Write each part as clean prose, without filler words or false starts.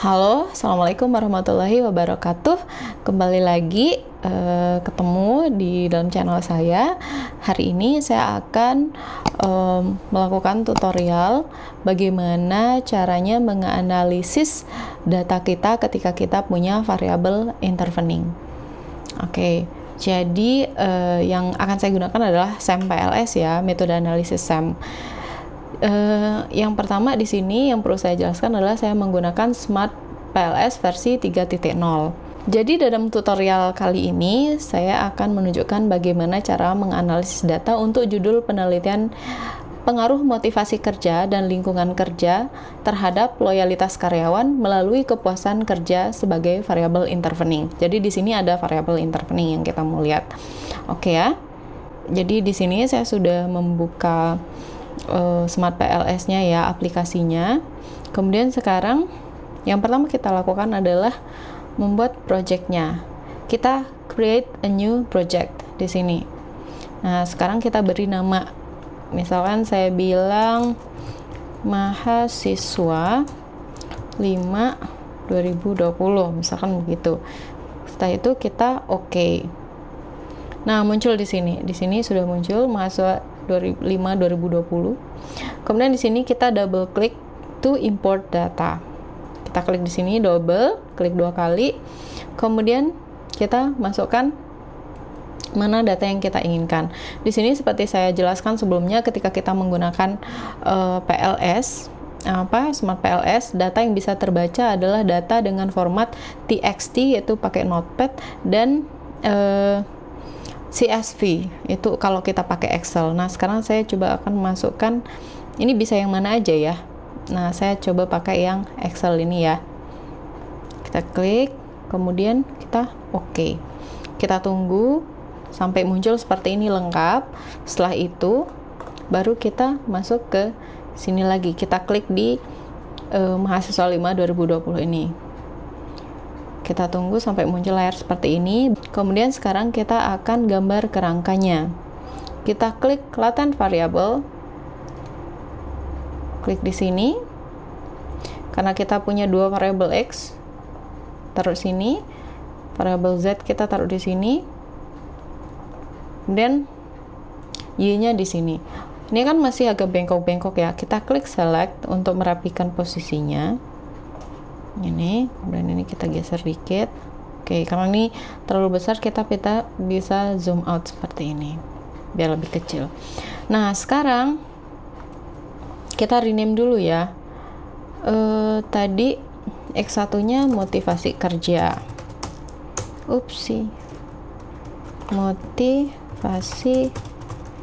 Halo, Assalamualaikum warahmatullahi wabarakatuh. Kembali lagi ketemu di dalam channel saya. Hari ini saya akan melakukan tutorial bagaimana caranya menganalisis data kita ketika kita punya variabel intervening. Oke, jadi yang akan saya gunakan adalah SAM PLS ya, metode analisis SAM. Yang pertama di sini yang perlu saya jelaskan adalah saya menggunakan Smart PLS versi 3.0. Jadi dalam tutorial kali ini saya akan menunjukkan bagaimana cara menganalisis data untuk judul penelitian pengaruh motivasi kerja dan lingkungan kerja terhadap loyalitas karyawan melalui kepuasan kerja sebagai variabel intervening. Jadi di sini ada variabel intervening yang kita mau lihat. Oke ya. Jadi di sini saya sudah membuka Smart PLS-nya ya, aplikasinya. Kemudian sekarang yang pertama kita lakukan adalah membuat project-nya. Kita create a new project di sini. Nah, sekarang kita beri nama. Misalkan saya bilang mahasiswa 5 2020, misalkan begitu. Setelah itu kita oke. Nah, muncul di sini. Di sini sudah muncul mahasiswa 5 2020. Kemudian di sini kita double klik to import data. Kita klik di sini, double klik 2 kali. Kemudian kita masukkan mana data yang kita inginkan. Di sini seperti saya jelaskan sebelumnya, ketika kita menggunakan PLS, Smart PLS, data yang bisa terbaca adalah data dengan format TXT, yaitu pakai Notepad, dan CSV itu kalau kita pakai Excel. Nah, sekarang saya coba akan masukkan, ini bisa yang mana aja ya. Nah, saya coba pakai yang Excel ini ya. Kita klik, kemudian kita oke. Kita tunggu sampai muncul seperti ini lengkap. Setelah itu baru kita masuk ke sini lagi. Kita klik di mahasiswa 5 2020 ini. Kita tunggu sampai muncul layar seperti ini. Kemudian sekarang kita akan gambar kerangkanya. Kita klik latent variable. Klik di sini. Karena kita punya dua variabel X, taruh sini. Variabel Z kita taruh di sini. Dan Y-nya di sini. Ini kan masih agak bengkok-bengkok ya. Kita klik select untuk merapikan posisinya. Ini, kemudian ini kita geser dikit. Oke, karena ini terlalu besar, kita bisa zoom out seperti ini biar lebih kecil. Nah, sekarang kita rename dulu ya. Tadi X1-nya motivasi kerja. Upsi. Motivasi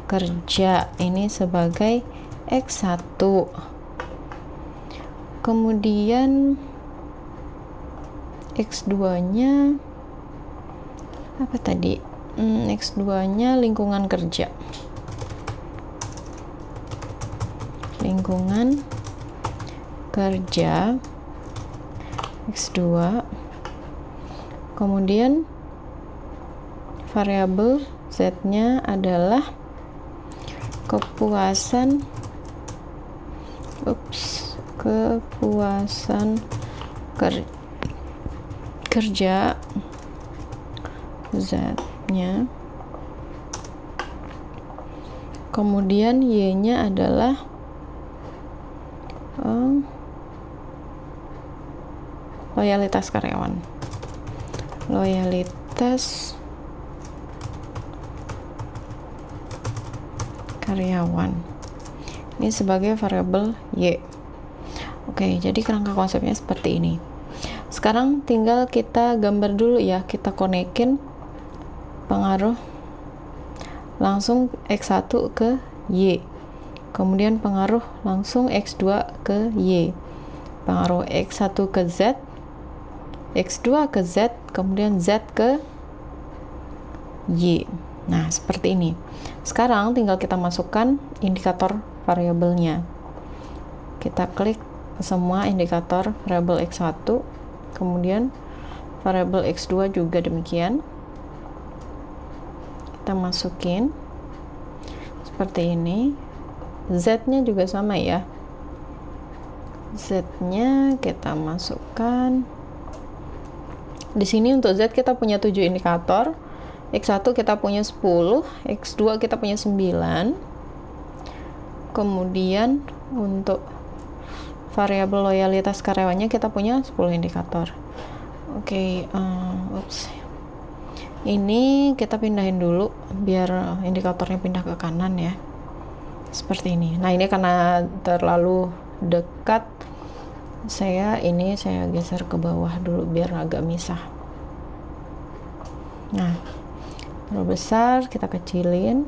kerja ini sebagai X1. Kemudian X2-nya apa tadi? X2-nya lingkungan kerja. Lingkungan kerja X2. Kemudian variabel Z-nya adalah kepuasan kerja Z-nya. Kemudian Y-nya adalah loyalitas karyawan. Loyalitas karyawan. Ini sebagai variabel Y. Oke, jadi kerangka konsepnya seperti ini. Sekarang tinggal kita gambar dulu ya, kita konekin pengaruh langsung X1 ke Y, kemudian pengaruh langsung X2 ke Y, pengaruh X1 ke Z, X2 ke Z, kemudian Z ke Y. Nah, seperti ini. Sekarang tinggal kita masukkan indikator variabelnya. Kita klik semua indikator variabel X1, kemudian variabel X2 juga demikian. Kita masukin seperti ini. Z-nya juga sama ya. Z-nya kita masukkan. Di sini untuk Z kita punya 7 indikator. X1 kita punya 10, X2 kita punya 9. Kemudian untuk variabel loyalitas karyawannya kita punya 10 indikator. Oke, ini kita pindahin dulu biar indikatornya pindah ke kanan ya. Seperti ini. Nah, ini karena terlalu dekat, saya geser ke bawah dulu biar agak misah. Nah, terlalu besar kita kecilin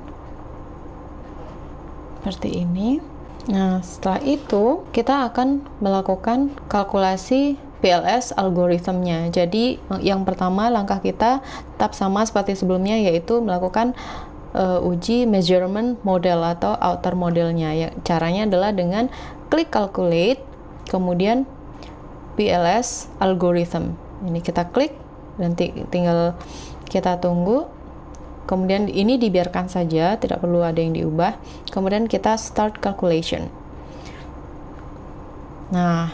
seperti ini. Nah, setelah itu kita akan melakukan kalkulasi PLS algoritmnya. Jadi yang pertama langkah kita tetap sama seperti sebelumnya, yaitu melakukan uji measurement model atau outer modelnya. Ya, caranya adalah dengan klik calculate, kemudian PLS algorithm. Ini kita klik, nanti tinggal kita tunggu. Kemudian ini dibiarkan saja, tidak perlu ada yang diubah. Kemudian kita start calculation. Nah,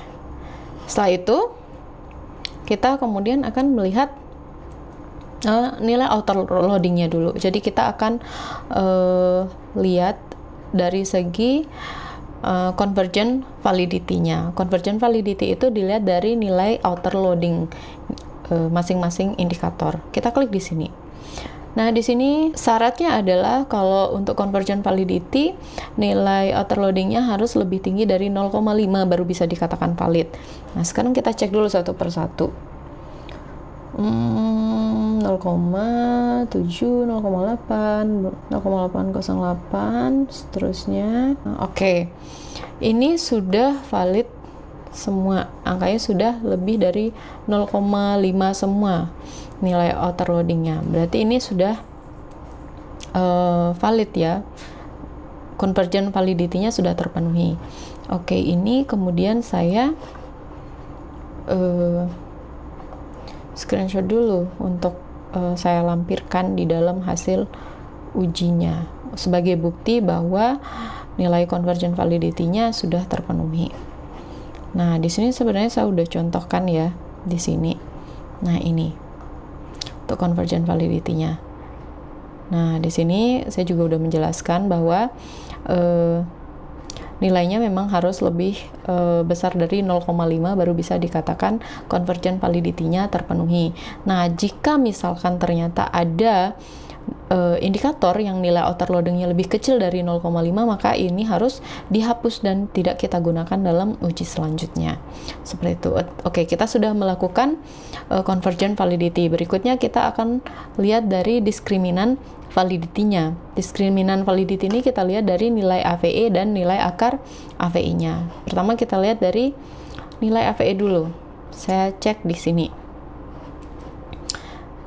setelah itu kita kemudian akan melihat nilai outer loadingnya dulu. Jadi kita akan lihat dari segi convergent validity-nya. Convergent validity itu dilihat dari nilai outer loading masing-masing indikator. Kita klik di sini. Nah, di sini syaratnya adalah kalau untuk convergent validity, nilai outer loading-nya harus lebih tinggi dari 0,5 baru bisa dikatakan valid. Nah, sekarang kita cek dulu satu persatu. 0,7, 0,8, 0,808, seterusnya. Oke. Ini sudah valid semua. Angkanya sudah lebih dari 0,5 semua nilai outer loading-nya. Berarti ini sudah valid ya. Convergent validity-nya sudah terpenuhi. Oke, ini kemudian saya screenshot dulu untuk saya lampirkan di dalam hasil ujinya sebagai bukti bahwa nilai convergent validity-nya sudah terpenuhi. Nah, di sini sebenarnya saya udah contohkan ya di sini. Nah, ini untuk convergent validity-nya. Nah, di sini saya juga udah menjelaskan bahwa nilainya memang harus lebih besar dari 0,5 baru bisa dikatakan convergent validity-nya terpenuhi. Nah, jika misalkan ternyata ada indikator yang nilai outer loading-nya lebih kecil dari 0,5, maka ini harus dihapus dan tidak kita gunakan dalam uji selanjutnya. Seperti itu. Oke, kita sudah melakukan convergent validity. Berikutnya kita akan lihat dari diskriminan validity-nya. Diskriminan validity ini kita lihat dari nilai AVE dan nilai akar AVE-nya. Pertama kita lihat dari nilai AVE dulu. Saya cek di sini.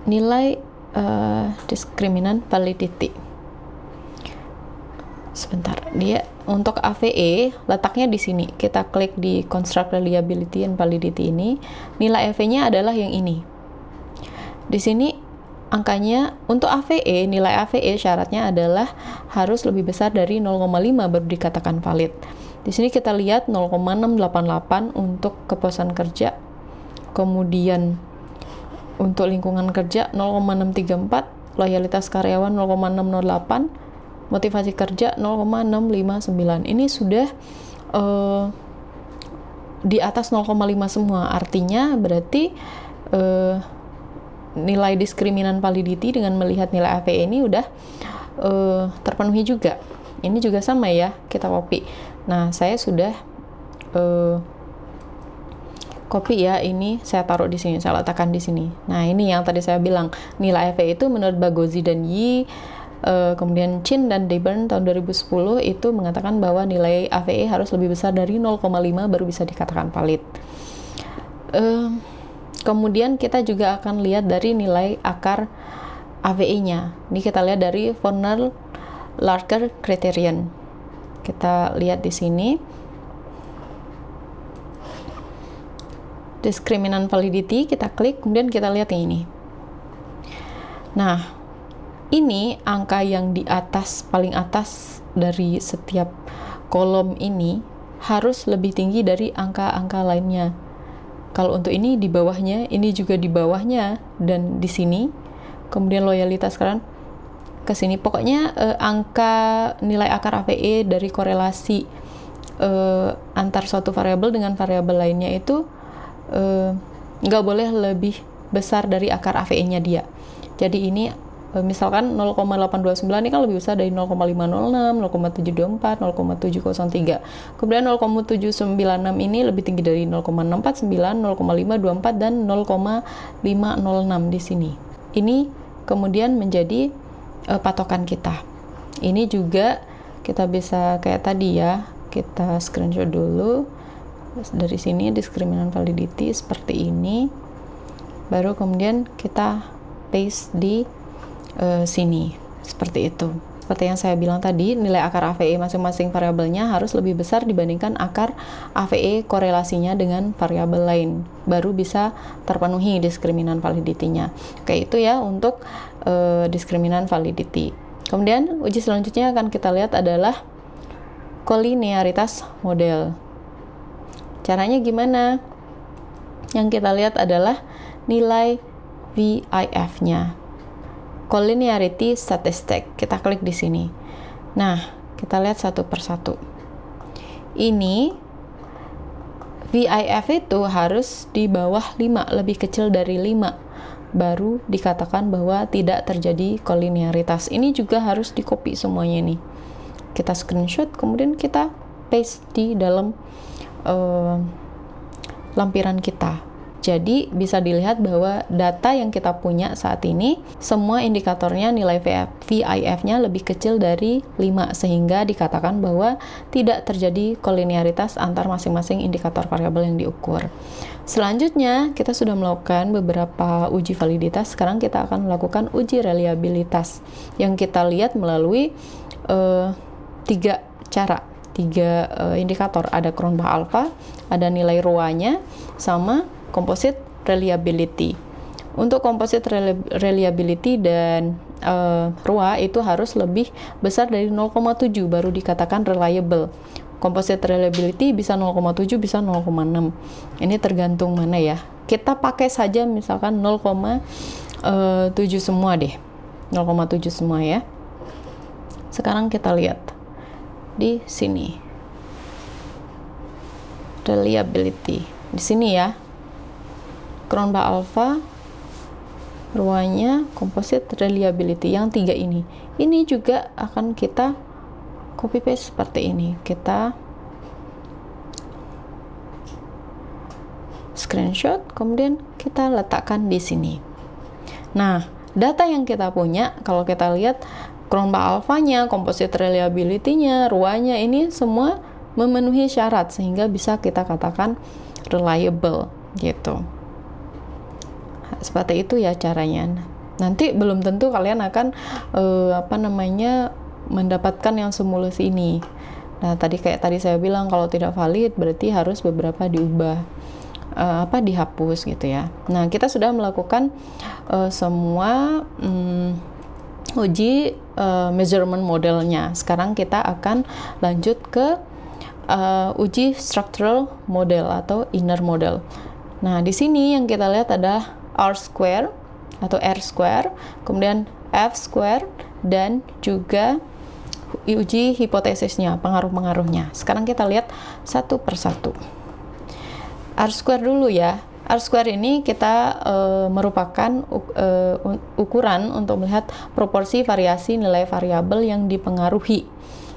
Nilai diskriminan validity. Sebentar, dia untuk AVE letaknya di sini. Kita klik di construct reliability and validity ini. Nilai AVE-nya adalah yang ini. Di sini angkanya untuk AVE, nilai AVE syaratnya adalah harus lebih besar dari 0,5 baru dikatakan valid. Di sini kita lihat 0,688 untuk kepuasan kerja. Kemudian untuk lingkungan kerja 0,634, loyalitas karyawan 0,608, motivasi kerja 0,659. Ini sudah di atas 0,5 semua. Artinya berarti nilai diskriminan validity dengan melihat nilai AVE ini udah terpenuhi juga. Ini juga sama ya, kita copy. Nah, saya sudah copy ya, ini saya taruh di sini, saya letakkan di sini. Nah, ini yang tadi saya bilang, nilai AVE itu menurut Bagozzi dan Yi, kemudian Chin dan Deburn tahun 2010 itu mengatakan bahwa nilai AVE harus lebih besar dari 0,5 baru bisa dikatakan valid. Kemudian kita juga akan lihat dari nilai akar AVE-nya. Ini kita lihat dari Fornell-Larker Criterion. Kita lihat di sini. Diskriminan validity, kita klik, kemudian kita lihat yang ini. Nah, ini angka yang di atas, paling atas dari setiap kolom ini, harus lebih tinggi dari angka-angka lainnya. Kalau untuk ini di bawahnya, ini juga di bawahnya, dan di sini. Kemudian loyalitas kalian ke sini. Pokoknya angka nilai akar AVE dari korelasi antar suatu variabel dengan variabel lainnya itu nggak boleh lebih besar dari akar AVE-nya dia. Jadi ini misalkan 0,829 ini kan lebih besar dari 0,506, 0,724, 0,703. Kemudian 0,796 ini lebih tinggi dari 0,649, 0,524, dan 0,506 di sini. Ini kemudian menjadi patokan kita. Ini juga kita bisa kayak tadi ya, kita screenshot dulu dari sini discriminant validity seperti ini, baru kemudian kita paste di sini seperti itu. Seperti yang saya bilang tadi, nilai akar AVE masing-masing variabelnya harus lebih besar dibandingkan akar AVE korelasinya dengan variabel lain, baru bisa terpenuhi discriminant validity-nya. Oke, itu ya untuk discriminant validity. Kemudian uji selanjutnya akan kita lihat adalah kolinearitas model. Caranya gimana? Yang kita lihat adalah nilai VIF-nya. Collinearity statistic. Kita klik di sini. Nah, kita lihat satu persatu. Ini VIF itu harus di bawah 5, lebih kecil dari 5. Baru dikatakan bahwa tidak terjadi kolinearitas. Ini juga harus di copy semuanya nih. Kita screenshot, kemudian kita paste di dalam lampiran kita. Jadi bisa dilihat bahwa data yang kita punya saat ini, semua indikatornya nilai VIF-nya lebih kecil dari 5, sehingga dikatakan bahwa tidak terjadi kolinearitas antar masing-masing indikator variabel yang diukur. Selanjutnya, kita sudah melakukan beberapa uji validitas, sekarang kita akan melakukan uji reliabilitas, yang kita lihat melalui 3 cara. 3 indikator, ada Cronbach alpha, ada nilai ROA-nya, sama composite reliability. Untuk composite reliability dan ROA itu harus lebih besar dari 0,7 baru dikatakan reliable. Composite reliability bisa 0,7, bisa 0,6. Ini tergantung mana ya. Kita pakai saja misalkan 0,7 semua deh. 0,7 semua ya. Sekarang kita lihat di sini. Reliability. Di sini ya. Cronbach alpha, ROA-nya, composite reliability, yang 3 ini. Ini juga akan kita copy paste seperti ini. Kita screenshot, kemudian kita letakkan di sini. Nah, data yang kita punya, kalau kita lihat Cronbach alpha-nya, composite reliability-nya, ROA-nya, ini semua memenuhi syarat sehingga bisa kita katakan reliable gitu. Seperti itu ya caranya. Nanti belum tentu kalian akan mendapatkan yang semulus ini. Nah, tadi saya bilang kalau tidak valid berarti harus beberapa diubah, dihapus gitu ya. Nah, kita sudah melakukan semua uji measurement modelnya. Sekarang kita akan lanjut ke uji structural model atau inner model. Nah, di sini yang kita lihat adalah R square atau R square, kemudian F square, dan juga uji hipotesisnya, pengaruh-pengaruhnya. Sekarang kita lihat satu persatu. R square dulu ya. R square ini kita merupakan ukuran untuk melihat proporsi variasi nilai variabel yang dipengaruhi,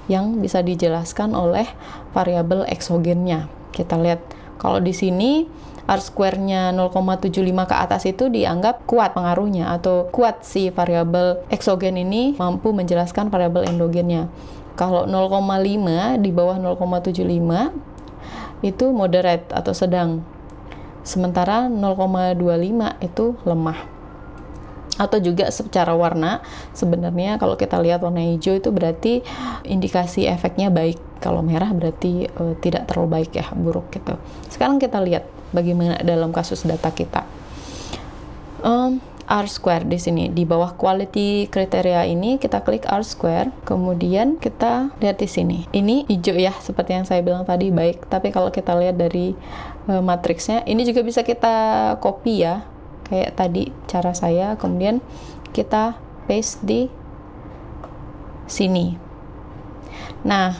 yang bisa dijelaskan oleh variabel eksogennya. Kita lihat kalau di sini R square-nya 0,75 ke atas itu dianggap kuat pengaruhnya, atau kuat si variabel eksogen ini mampu menjelaskan variabel endogennya. Kalau 0,5 di bawah 0,75 itu moderate atau sedang. Sementara 0,25 itu lemah. Atau juga secara warna, sebenarnya kalau kita lihat warna hijau itu berarti indikasi efeknya baik. Kalau merah berarti tidak terlalu baik ya, buruk gitu. Sekarang kita lihat bagaimana dalam kasus data kita. R-square di sini. Di bawah quality kriteria ini kita klik R-square, kemudian kita lihat di sini. Ini hijau ya, seperti yang saya bilang tadi baik. Tapi kalau kita lihat dari matriksnya, ini juga bisa kita copy ya, kayak tadi cara saya. Kemudian kita paste di sini. Nah,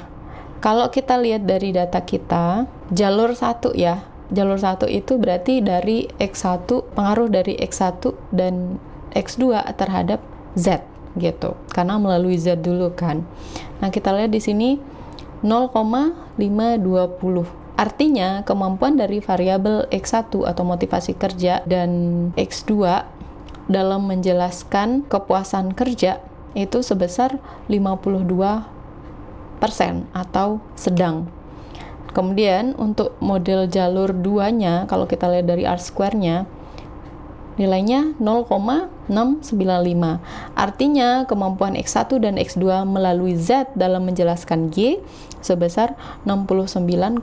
kalau kita lihat dari data kita, jalur 1 ya. Jalur 1 itu berarti dari X1, pengaruh dari X1 dan X2 terhadap Z gitu. Karena melalui Z dulu kan. Nah, kita lihat di sini 0,520. Artinya, kemampuan dari variabel X1 atau motivasi kerja dan X2 dalam menjelaskan kepuasan kerja itu sebesar 52% atau sedang. Kemudian untuk model jalur 2-nya, kalau kita lihat dari R-square-nya, nilainya 0,695. Artinya kemampuan X1 dan X2 melalui Z dalam menjelaskan Y sebesar 69,5%.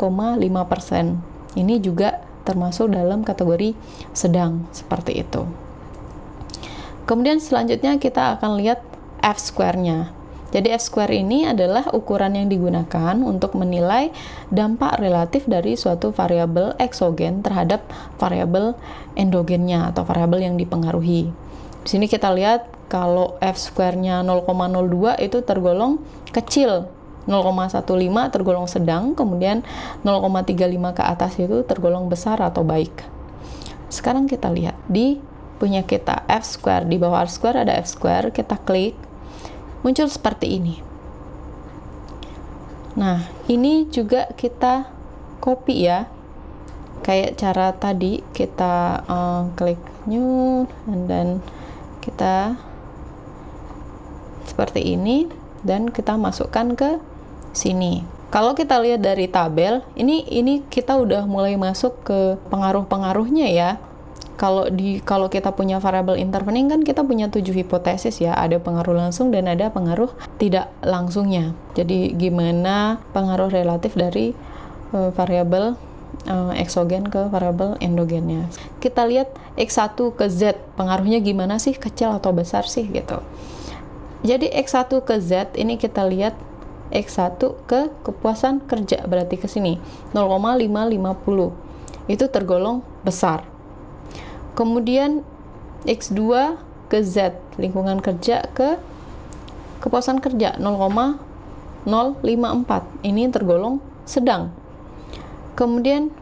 Ini juga termasuk dalam kategori sedang, seperti itu. Kemudian selanjutnya kita akan lihat F-square-nya. Jadi F-square ini adalah ukuran yang digunakan untuk menilai dampak relatif dari suatu variabel eksogen terhadap variabel endogennya atau variabel yang dipengaruhi. Di sini kita lihat kalau F-square-nya 0,02 itu tergolong kecil, 0,15 tergolong sedang, kemudian 0,35 ke atas itu tergolong besar atau baik. Sekarang kita lihat di punya kita F-square, di bawah R-square ada F-square, kita klik, muncul seperti ini. Nah, ini juga kita copy ya. Kayak cara tadi kita klik new dan kita seperti ini dan kita masukkan ke sini. Kalau kita lihat dari tabel, ini kita udah mulai masuk ke pengaruh-pengaruhnya ya. Kalau kita punya variabel intervening kan kita punya 7 hipotesis ya, ada pengaruh langsung dan ada pengaruh tidak langsungnya. Jadi gimana pengaruh relatif dari variabel eksogen ke variabel endogennya. Kita lihat X1 ke Z, pengaruhnya gimana sih, kecil atau besar sih gitu. Jadi X1 ke Z ini kita lihat X1 ke kepuasan kerja, berarti ke sini 0,550. Itu tergolong besar. Kemudian X2 ke Z, lingkungan kerja ke kepuasan kerja 0,054. Ini tergolong sedang. Kemudian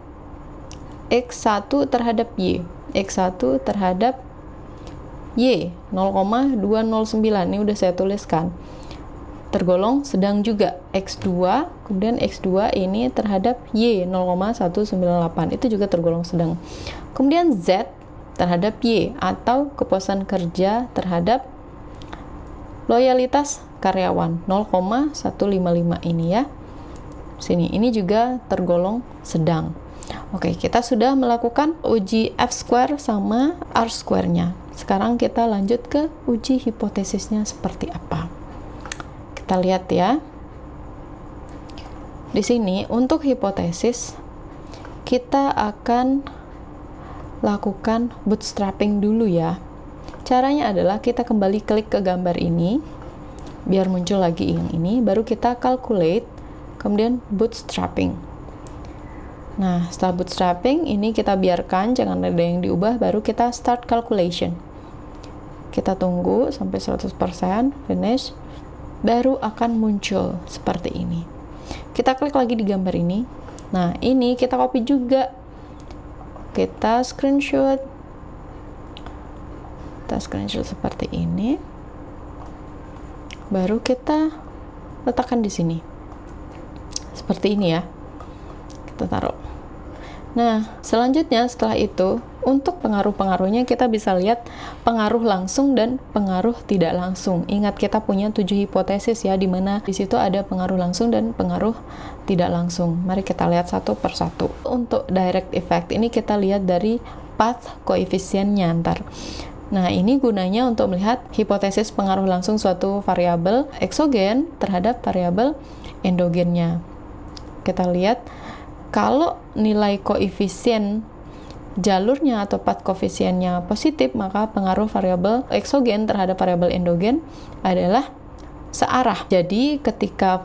X1 terhadap Y. X1 terhadap Y 0,209. Ini udah saya tuliskan. Tergolong sedang juga. X2, kemudian X2 ini terhadap Y 0,198. Itu juga tergolong sedang. Kemudian Z terhadap Y atau kepuasan kerja terhadap loyalitas karyawan 0,155 ini ya. Sini, ini juga tergolong sedang. Oke, kita sudah melakukan uji F-square sama R-square-nya. Sekarang kita lanjut ke uji hipotesisnya seperti apa. Kita lihat ya. Di sini untuk hipotesis kita akan lakukan bootstrapping dulu ya. Caranya adalah kita kembali klik ke gambar ini biar muncul lagi yang ini, baru kita calculate, kemudian bootstrapping. Nah, setelah bootstrapping ini kita biarkan, jangan ada yang diubah, baru kita start calculation. Kita tunggu sampai 100%, finish, baru akan muncul seperti ini. Kita klik lagi di gambar ini. Nah, ini kita copy juga. Kita screenshot seperti ini, baru kita letakkan di sini seperti ini ya, kita taruh. Nah, selanjutnya setelah itu untuk pengaruh-pengaruhnya kita bisa lihat pengaruh langsung dan pengaruh tidak langsung. Ingat kita punya 7 hipotesis ya, di mana di situ ada pengaruh langsung dan pengaruh tidak langsung. Mari kita lihat satu persatu. Untuk direct effect ini kita lihat dari path koefisiennya ntar. Nah, ini gunanya untuk melihat hipotesis pengaruh langsung suatu variabel eksogen terhadap variabel endogennya. Kita lihat kalau nilai koefisien jalurnya atau path koefisiennya positif, maka pengaruh variabel eksogen terhadap variabel endogen adalah searah. Jadi ketika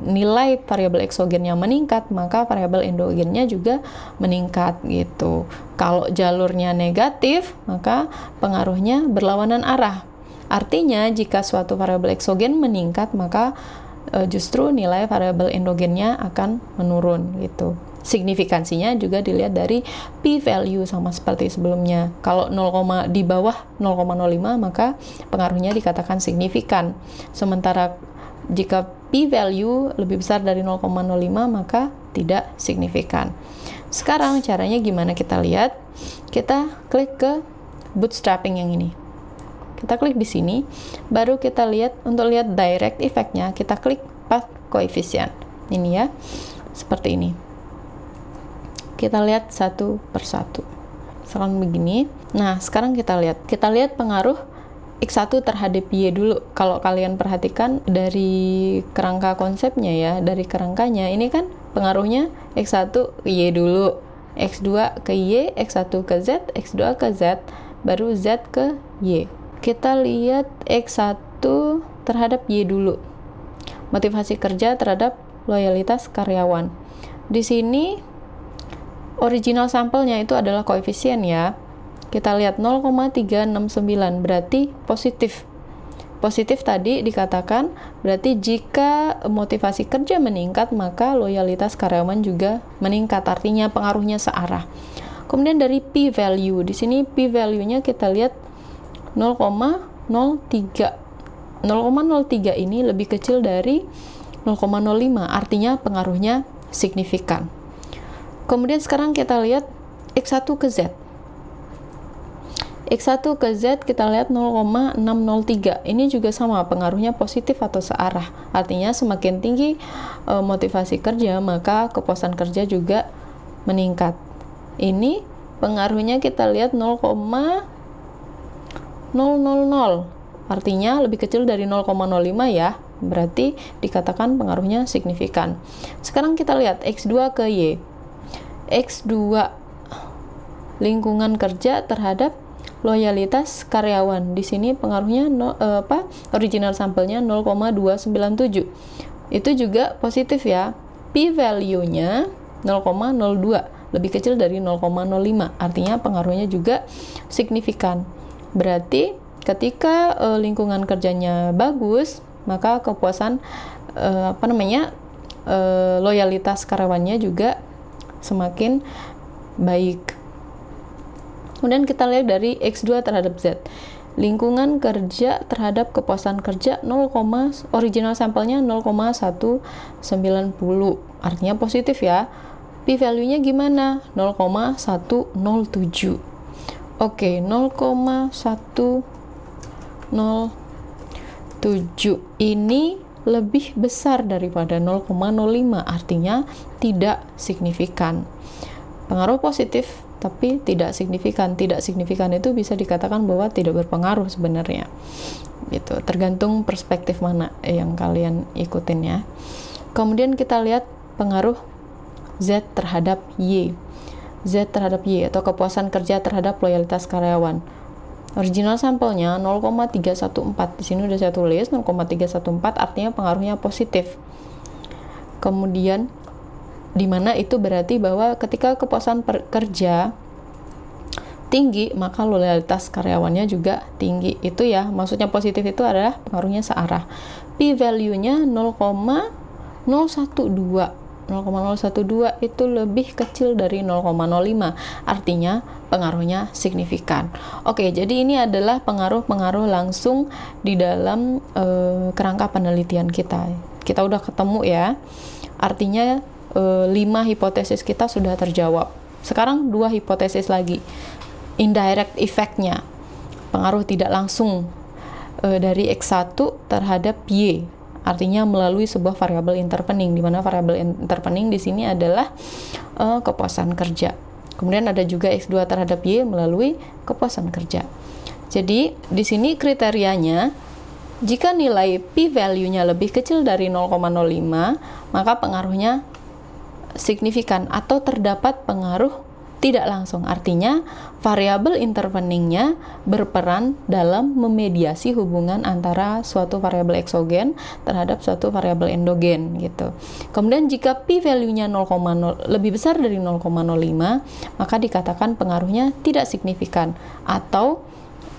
nilai variabel eksogennya meningkat, maka variabel endogennya juga meningkat gitu. Kalau jalurnya negatif, maka pengaruhnya berlawanan arah. Artinya jika suatu variabel eksogen meningkat, maka justru nilai variabel endogennya akan menurun gitu. Signifikansinya juga dilihat dari p-value sama seperti sebelumnya. Kalau di bawah 0,05 maka pengaruhnya dikatakan signifikan. Sementara jika p-value lebih besar dari 0,05 maka tidak signifikan. Sekarang caranya gimana kita lihat? Kita klik ke bootstrapping yang ini. Kita klik di sini, baru kita lihat untuk lihat direct effect-nya, kita klik path coefficient. Ini ya, seperti ini. Kita lihat satu persatu. Misalkan begini. Nah, sekarang kita lihat pengaruh X1 terhadap Y dulu. Kalau kalian perhatikan dari kerangka konsepnya ya, dari kerangkanya, ini kan pengaruhnya X1 ke Y dulu, X2 ke Y, X1 ke Z, X2 ke Z, baru Z ke Y. Kita lihat X1 terhadap Y dulu. Motivasi kerja terhadap loyalitas karyawan. Di sini original sampelnya itu adalah koefisien ya. Kita lihat 0,369 berarti positif. Positif tadi dikatakan berarti jika motivasi kerja meningkat maka loyalitas karyawan juga meningkat, artinya pengaruhnya searah. Kemudian dari p-value, di sini p-value-nya kita lihat 0,03. 0,03 ini lebih kecil dari 0,05, artinya pengaruhnya signifikan. Kemudian sekarang kita lihat X1 ke Z. X1 ke Z kita lihat 0,603. Ini juga sama, pengaruhnya positif atau searah. Artinya semakin tinggi motivasi kerja, maka kepuasan kerja juga meningkat. Ini pengaruhnya kita lihat 0,000. Artinya lebih kecil dari 0,05 ya. Berarti dikatakan pengaruhnya signifikan. Sekarang kita lihat X2 ke Y. X2 lingkungan kerja terhadap loyalitas karyawan. Di sini pengaruhnya original sampelnya 0,297. Itu juga positif ya. P-value-nya 0,02, lebih kecil dari 0,05. Artinya pengaruhnya juga signifikan. Berarti ketika lingkungan kerjanya bagus, maka kepuasan loyalitas karyawannya juga semakin baik. Kemudian kita lihat dari X2 terhadap Z. Lingkungan kerja terhadap kepuasan kerja original sampelnya 0,190. Artinya positif ya. P-value-nya gimana? 0,107. Oke, 0,107 ini lebih besar daripada 0,05, artinya tidak signifikan. Pengaruh positif tapi tidak signifikan. Tidak signifikan itu bisa dikatakan bahwa tidak berpengaruh sebenarnya. Gitu, tergantung perspektif mana yang kalian ikutin ya. Kemudian kita lihat pengaruh Z terhadap Y. Z terhadap Y atau kepuasan kerja terhadap loyalitas karyawan. Original sampelnya 0,314. Di sini udah saya tulis 0,314, artinya pengaruhnya positif. Kemudian di mana itu berarti bahwa ketika kepuasan kerja tinggi, maka loyalitas karyawannya juga tinggi. Itu ya, maksudnya positif itu adalah pengaruhnya searah. P-value-nya 0,012. 0,012 itu lebih kecil dari 0,05, artinya pengaruhnya signifikan. Oke, jadi ini adalah pengaruh-pengaruh langsung di dalam kerangka penelitian kita. Kita udah ketemu ya, artinya 5 hipotesis kita sudah terjawab. Sekarang 2 hipotesis lagi. Indirect effect-nya, pengaruh tidak langsung dari X1 terhadap Y. Artinya melalui sebuah variabel intervening, di mana variabel intervening di sini adalah kepuasan kerja. Kemudian ada juga X2 terhadap Y melalui kepuasan kerja. Jadi di sini kriterianya, jika nilai p-value-nya lebih kecil dari 0,05, maka pengaruhnya signifikan atau terdapat pengaruh tidak langsung. Artinya variabel interveningnya berperan dalam memediasi hubungan antara suatu variabel eksogen terhadap suatu variabel endogen gitu. Kemudian jika p-value-nya 0,0 lebih besar dari 0,05, maka dikatakan pengaruhnya tidak signifikan, atau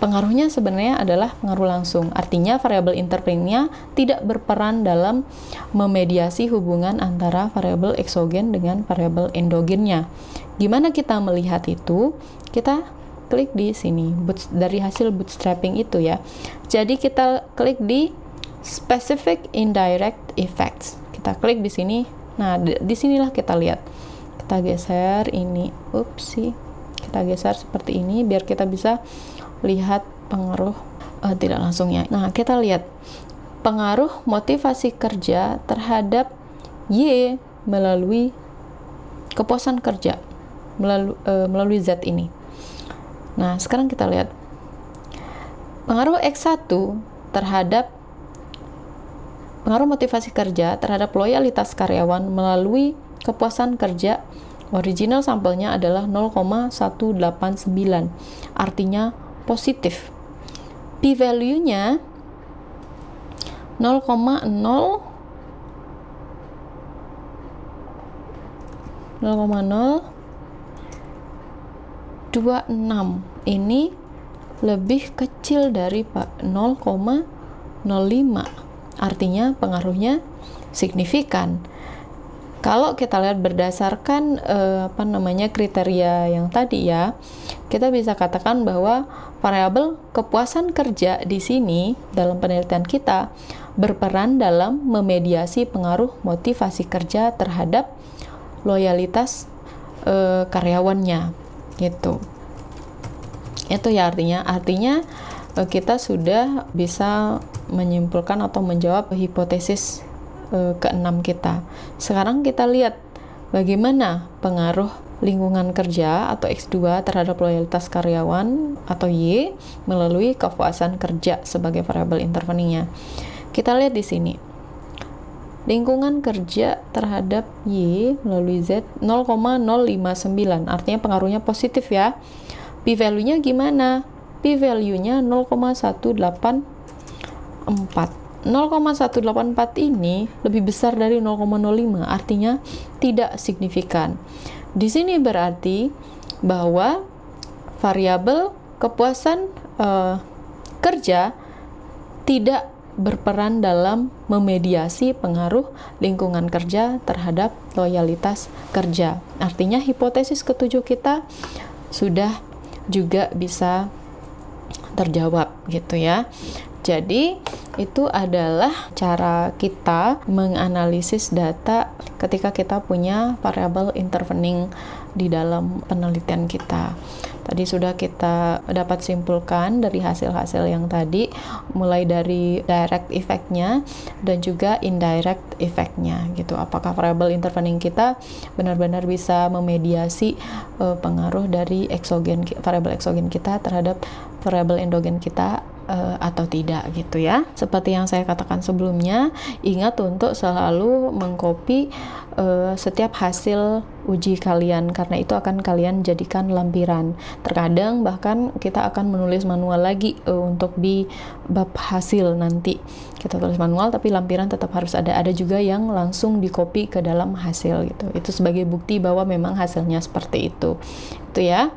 pengaruhnya sebenarnya adalah pengaruh langsung. Artinya variabel interveningnya tidak berperan dalam memediasi hubungan antara variabel eksogen dengan variabel endogennya. Gimana kita melihat itu? Kita klik di sini dari hasil bootstrapping itu ya. Jadi kita klik di specific indirect effects. Kita klik di sini. Nah, di sinilah kita lihat. Kita geser ini. Kita geser seperti ini biar kita bisa lihat pengaruh tidak langsungnya. Nah, kita lihat pengaruh motivasi kerja terhadap Y melalui kepuasan kerja melalui Z ini. Nah, sekarang kita lihat pengaruh X1 terhadap pengaruh motivasi kerja terhadap loyalitas karyawan melalui kepuasan kerja. Original sampelnya adalah 0,189, artinya positif. P-value-nya 0,026. Ini lebih kecil dari 0,05. Artinya pengaruhnya signifikan. Kalau kita lihat berdasarkan kriteria yang tadi ya, kita bisa katakan bahwa variabel kepuasan kerja di sini dalam penelitian kita berperan dalam memediasi pengaruh motivasi kerja terhadap loyalitas karyawannya gitu. Itu ya artinya kita sudah bisa menyimpulkan atau menjawab hipotesis ke-6 kita. Sekarang kita lihat bagaimana pengaruh lingkungan kerja atau X2 terhadap loyalitas karyawan atau Y melalui kepuasan kerja sebagai variabel interveningnya. Kita lihat di sini. Lingkungan kerja terhadap Y melalui Z 0,059, artinya pengaruhnya positif ya. P-value-nya gimana? P-value-nya 0,184. 0,184 ini lebih besar dari 0,05, artinya tidak signifikan. Di sini berarti bahwa variabel kepuasan kerja tidak berperan dalam memediasi pengaruh lingkungan kerja terhadap loyalitas kerja. Artinya hipotesis ketujuh kita sudah juga bisa terjawab gitu ya. Jadi itu adalah cara kita menganalisis data ketika kita punya variabel intervening di dalam penelitian kita. Tadi sudah kita dapat simpulkan dari hasil-hasil yang tadi, mulai dari direct effect-nya dan juga indirect effect-nya gitu. Apakah variabel intervening kita benar-benar bisa memediasi pengaruh dari variabel eksogen kita terhadap variabel endogen kita atau tidak gitu ya. Seperti yang saya katakan sebelumnya, ingat untuk selalu mengcopy setiap hasil uji kalian, karena itu akan kalian jadikan lampiran. Terkadang bahkan kita akan menulis manual lagi untuk di bab hasil nanti. Kita tulis manual tapi lampiran tetap harus ada. Ada juga yang langsung di copy ke dalam hasil gitu. Itu sebagai bukti bahwa memang hasilnya seperti itu. Itu ya.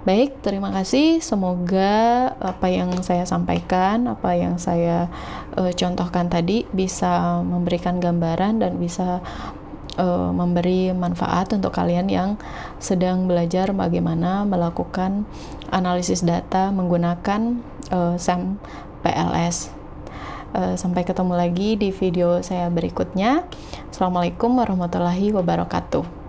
Baik, terima kasih. Semoga apa yang saya sampaikan, apa yang saya contohkan tadi bisa memberikan gambaran dan bisa memberi manfaat untuk kalian yang sedang belajar bagaimana melakukan analisis data menggunakan SAM PLS. Sampai ketemu lagi di video saya berikutnya. Assalamualaikum warahmatullahi wabarakatuh.